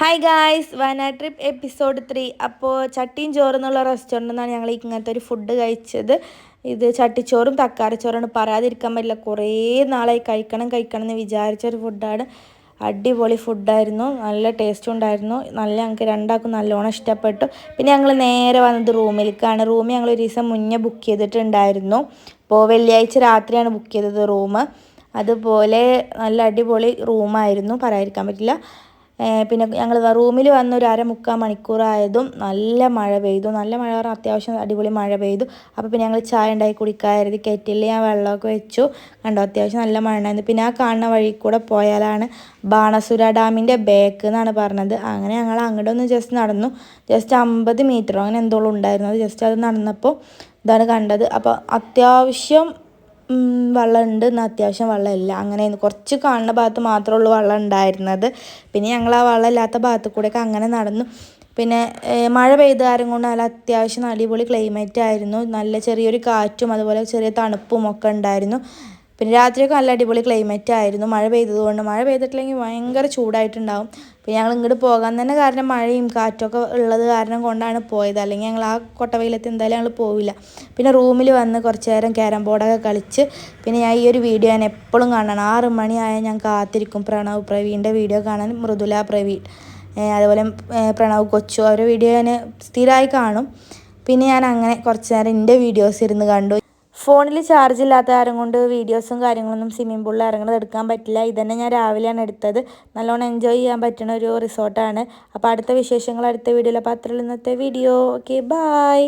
Hi guys, Wayanad trip episode 3. അപ്പോൾ ചട്ടിയും ചോറ് എന്നുള്ള റെസ്റ്റോറൻറ്റിൽ നിന്നാണ് ഞങ്ങൾ ഇങ്ങനത്തെ ഒരു ഫുഡ് കഴിച്ചത്. ഇത് ചട്ടിച്ചോറും തക്കാളിച്ചോറാണ്, പറയാതിരിക്കാൻ പറ്റില്ല. കുറേ നാളായി കഴിക്കണം എന്ന് വിചാരിച്ചൊരു ഫുഡാണ്. അടിപൊളി ഫുഡായിരുന്നു, നല്ല ടേസ്റ്റും ഉണ്ടായിരുന്നു. ഞങ്ങൾക്ക് രണ്ടാൾക്കും നല്ലോണം ഇഷ്ടപ്പെട്ടു. പിന്നെ ഞങ്ങൾ നേരെ വന്നത് റൂമിലേക്കാണ്. റൂം ഞങ്ങൾ ഒരു ദിവസം മുന്നേ ബുക്ക് ചെയ്തിട്ടുണ്ടായിരുന്നു. അപ്പോൾ വെള്ളിയാഴ്ച രാത്രിയാണ് ബുക്ക് ചെയ്തത് റൂം. അതുപോലെ നല്ല അടിപൊളി റൂമായിരുന്നു, പറയാതിരിക്കാൻ പറ്റില്ല. പിന്നെ ഞങ്ങൾ റൂമിൽ വന്ന് ഒരു അരമുക്കാൽ മണിക്കൂറായതും നല്ല മഴ പെയ്തു. നല്ല മഴ പറഞ്ഞാൽ അത്യാവശ്യം അടിപൊളി മഴ പെയ്തു. അപ്പോൾ പിന്നെ ഞങ്ങൾ ചായ ഉണ്ടാക്കി കുടിക്കാതിരുതി കെറ്റിൽ ഞാൻ വെള്ളമൊക്കെ വെച്ചു. കണ്ടോ, അത്യാവശ്യം നല്ല മഴ ഉണ്ടായിരുന്നു. പിന്നെ ആ കാണുന്ന വഴി കൂടെ പോയാലാണ് ബാണസുര ഡാമിൻ്റെ ബേക്ക് എന്നാണ് പറഞ്ഞത്. അങ്ങനെ ഞങ്ങൾ അങ്ങോട്ടൊന്ന് ജസ്റ്റ് നടന്നു. ജസ്റ്റ് 50 മീറ്ററോ അങ്ങനെ എന്തോളം ഉണ്ടായിരുന്നു. അത് ജസ്റ്റ് അത് നടന്നപ്പോൾ ഇതാണ് കണ്ടത്. അപ്പോൾ അത്യാവശ്യം വെള്ളമുണ്ട്, എന്നാൽ അത്യാവശ്യം വെള്ളമില്ല. അങ്ങനെ കുറച്ച് കാണുന്ന ഭാഗത്ത് മാത്രമേ ഉള്ളൂ വെള്ളം ഉണ്ടായിരുന്നത്. പിന്നെ ഞങ്ങൾ ആ വെള്ളം ഇല്ലാത്ത ഭാഗത്ത് കൂടെയൊക്കെ അങ്ങനെ നടന്നു. പിന്നെ മഴ പെയ്ത കാരണം കൊണ്ട് നല്ല അത്യാവശ്യം അടിപൊളി ക്ലൈമറ്റ് ആയിരുന്നു. നല്ല ചെറിയൊരു കാറ്റും അതുപോലെ ചെറിയ തണുപ്പും ഒക്കെ ഉണ്ടായിരുന്നു. പിന്നെ രാത്രിയൊക്കെ നല്ല അടിപൊളി ക്ലൈമറ്റ് ആയിരുന്നു. മഴ പെയ്തതുകൊണ്ട്, മഴ പെയ്തിട്ടില്ലെങ്കിൽ ഭയങ്കര ചൂടായിട്ടുണ്ടാവും. പിന്നെ ഞങ്ങൾ ഇങ്ങോട്ട് പോകാൻ തന്നെ കാരണം മഴയും കാറ്റൊക്കെ ഉള്ളത് കാരണം കൊണ്ടാണ് പോയത്. അല്ലെങ്കിൽ ഞങ്ങൾ ആ കൊട്ടവെയിലത്ത് എന്തായാലും ഞങ്ങൾ പോവില്ല. പിന്നെ റൂമിൽ വന്ന് കുറച്ച് നേരം ക്യാരം ബോർഡൊക്കെ കളിച്ച്, പിന്നെ ഞാൻ ഈ ഒരു വീഡിയോ ഞാൻ എപ്പോഴും കാണണം. 6 മണിയായാൽ ഞാൻ കാത്തിരിക്കും പ്രണവ് പ്രവീണിൻ്റെ വീഡിയോ കാണാൻ. മൃദുല പ്രവീൺ, അതുപോലെ പ്രണവ് കൊച്ചു, അവരുടെ വീഡിയോ ഞാൻ സ്ഥിരമായി കാണും. പിന്നെ ഞാൻ അങ്ങനെ കുറച്ച് നേരം എൻ്റെ വീഡിയോസ് ഇരുന്ന് കണ്ടു. ഫോണിൽ ചാർജ് ഇല്ലാത്ത കാരണം കൊണ്ട് വീഡിയോസും കാര്യങ്ങളൊന്നും സ്വിമ്മിംഗ് പൂളിൽ ഇറങ്ങുന്നത് എടുക്കാൻ പറ്റില്ല. ഇതന്നെ ഞാൻ രാവിലെയാണ് എടുത്തത്. നല്ലോണം എൻജോയ് ചെയ്യാൻ പറ്റുന്ന ഒരു റിസോർട്ടാണ്. അപ്പോൾ അടുത്ത വിശേഷങ്ങൾ അടുത്ത വീഡിയോയിൽ. അപ്പോൾ അത്രയുള്ള ഇന്നത്തെ വീഡിയോ. Okay, by.